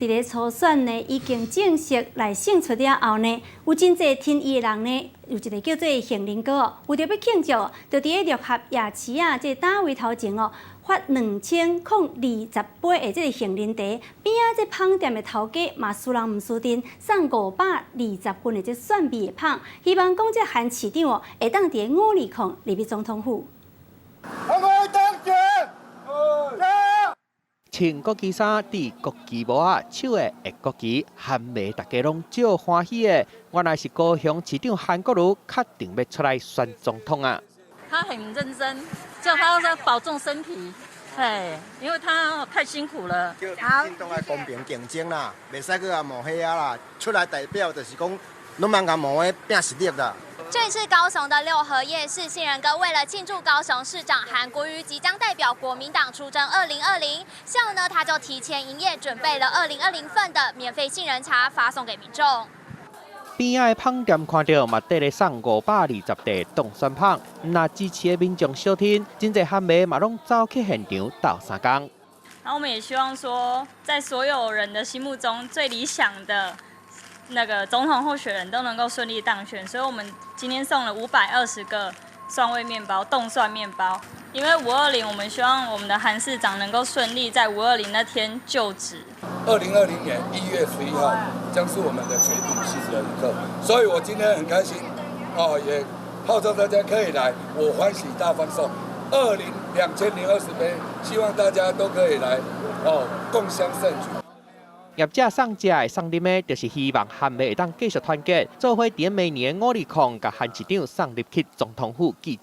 伫咧初选呢，已经正式来胜出了后呢，有真侪天意的人呢，有一个叫做杏林哥哦，为着要庆祝，就伫咧六合夜市啊，这单位头前哦，发2020杯的这个杏林茶，边啊这芳店的头家嘛，输人唔输阵，送520斤的这蒜味的芳，希望讲这韩市长哦，会当伫咧520入去总统府。穿国旗衫、戴国旗帽啊，手的握国旗，韩媒大家拢照欢喜的。原来是高雄市长韩国瑜确定要出来选总统啊！他很认真，叫他要保重身体，哎，因为他太辛苦了。好，运动要公平竞争啦，袂使去啊冒黑啊啦。出来代表就是讲，拢茫甲冒的拼实力啦。这里是高雄的六合夜市，杏仁哥为了庆祝高雄市长韩国瑜即将代表国民党出征2020，下午呢他就提前营业，准备了2020份的免费杏仁茶发送给民众。边仔的芳店看到嘛，得咧送520袋冻蒜芳，那支持的民众小听，真侪韩媒嘛拢走去现场斗3工。然后我们也希望说，在所有人的心目中最理想的那个总统候选人都能够顺利当选，所以我们今天送了520个蒜味面包、冻蒜面包。因为520，我们希望我们的韩市长能够顺利在520那天就职。2020年1月11号将是我们的决定性的一刻，所以我今天很开心，也号召大家可以来，我欢喜大放送2020杯，希望大家都可以来，共襄盛举。业者送食的、送啉的，就是希望韩媒会当继续团结，做伙伫明年520，甲韩市长送入去总统府记